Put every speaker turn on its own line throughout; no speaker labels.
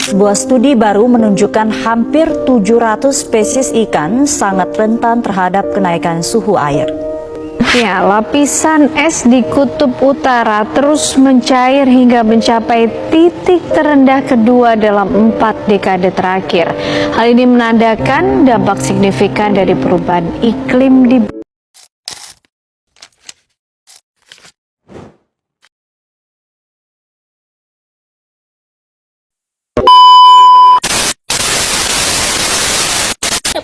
Sebuah studi baru menunjukkan hampir 700 spesies ikan sangat rentan terhadap kenaikan suhu air.
Ya, lapisan es di kutub utara terus mencair hingga mencapai titik terendah kedua dalam 4 dekade terakhir. Hal ini menandakan dampak signifikan dari perubahan iklim di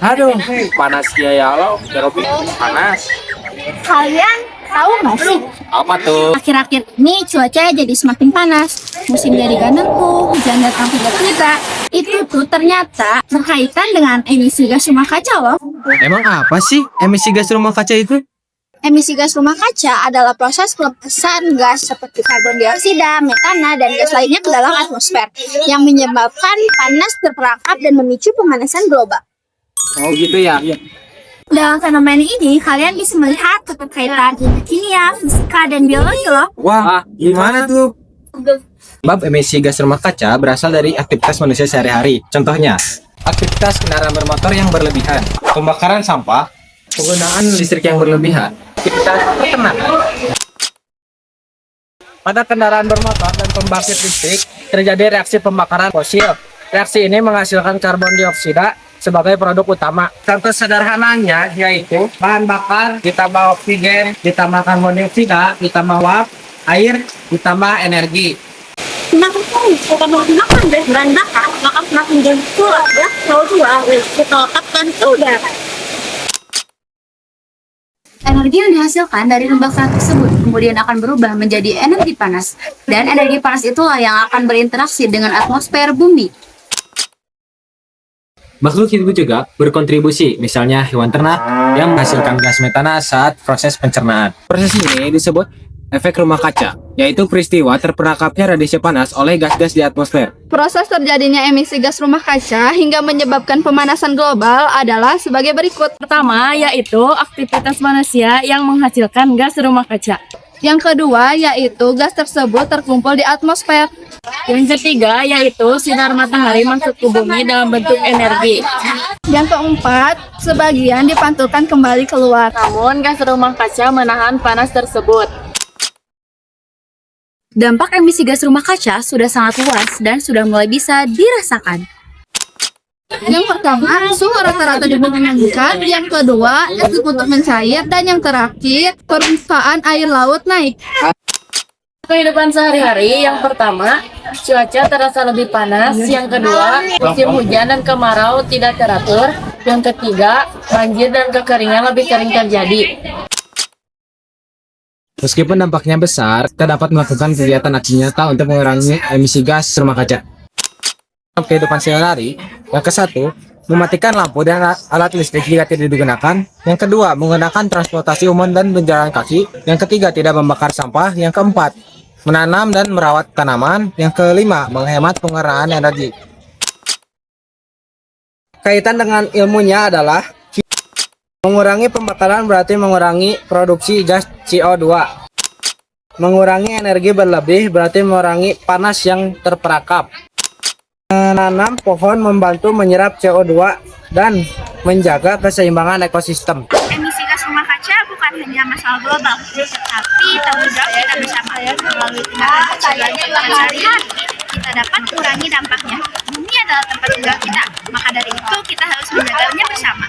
Aduh, panas ya lo, Robin panas.
Kalian tahu nggak sih?
Apa tuh?
Akhir-akhir ini cuaca jadi semakin panas. Musim jadi gak nentu, hujan datang tiba-tiba. Itu tuh ternyata berkaitan dengan emisi gas rumah kaca loh.
Emang apa sih emisi gas rumah kaca itu?
Emisi gas rumah kaca adalah proses pelepasan gas seperti karbon dioksida, metana, dan gas lainnya ke dalam atmosfer yang menyebabkan panas terperangkap dan memicu pemanasan global.
Oh gitu ya?
Dalam fenomena ini, kalian bisa melihat keterkaitan kimia, fisika, dan biologi loh.
Wah, gimana tuh? Sebab emisi gas rumah kaca berasal dari aktivitas manusia sehari-hari. Contohnya, aktivitas kendaraan bermotor yang berlebihan, pembakaran sampah, penggunaan listrik yang berlebihan, aktivitas peternakan. Pada kendaraan bermotor dan pembangkit listrik, terjadi reaksi pembakaran fosil. Reaksi ini menghasilkan karbon dioksida sebagai produk utama. Contoh sederhananya yaitu bahan bakar ditambah oksigen, ditambah karbon dioksida, ditambah uap, air, ditambah energi.
Semakin kita menggunakan bahan bakar, maka semakin jauh pula CO2 kita letakkan ke udara. Energi yang dihasilkan dari pembakaran tersebut kemudian akan berubah menjadi energi panas. Dan energi panas itulah yang akan berinteraksi dengan atmosfer bumi.
Makhluk hidup juga berkontribusi, misalnya hewan ternak yang menghasilkan gas metana saat proses pencernaan. Proses ini disebut efek rumah kaca, yaitu peristiwa terperangkapnya radiasi panas oleh gas-gas di atmosfer.
Proses terjadinya emisi gas rumah kaca hingga menyebabkan pemanasan global adalah sebagai berikut.
Pertama, yaitu aktivitas manusia yang menghasilkan gas rumah kaca.
Yang kedua, yaitu gas tersebut terkumpul di atmosfer.
Yang ketiga, yaitu sinar matahari masuk ke bumi dalam bentuk energi.
Yang keempat, sebagian dipantulkan kembali keluar.
Namun, gas rumah kaca menahan panas tersebut.
Dampak emisi gas rumah kaca sudah sangat luas dan sudah mulai bisa dirasakan.
Yang pertama, suhu rata-rata di bumi meningkat. Yang kedua, es di kutub mencair. Dan yang terakhir, permukaan air laut naik.
Kehidupan sehari-hari, yang pertama, cuaca terasa lebih panas. Yang kedua, musim hujan dan kemarau tidak teratur. Yang ketiga, banjir dan kekeringan lebih sering terjadi.
Meskipun dampaknya besar, kita dapat melakukan kegiatan aksi nyata untuk mengurangi emisi gas rumah kaca. Dalam kehidupan sehari-hari, yang ke-1, mematikan lampu dan alat listrik jika tidak digunakan. Yang kedua, menggunakan transportasi umum dan berjalan kaki. Yang ketiga, tidak membakar sampah. Yang keempat, menanam dan merawat tanaman. Yang kelima, menghemat penggunaan energi. Kaitan dengan ilmunya adalah mengurangi pembakaran berarti mengurangi produksi gas CO2. Mengurangi energi berlebih berarti mengurangi panas yang terperangkap. Menanam pohon membantu menyerap CO2 dan menjaga keseimbangan ekosistem.
Emisi gas rumah kaca bukan hanya masalah global, tetapi tanggung jawab kita bersama. Melalui tindakan kecil dan sehari-hari, kita dapat mengurangi dampaknya. Bumi adalah tempat tinggal kita, maka dari itu kita harus menjaganya bersama.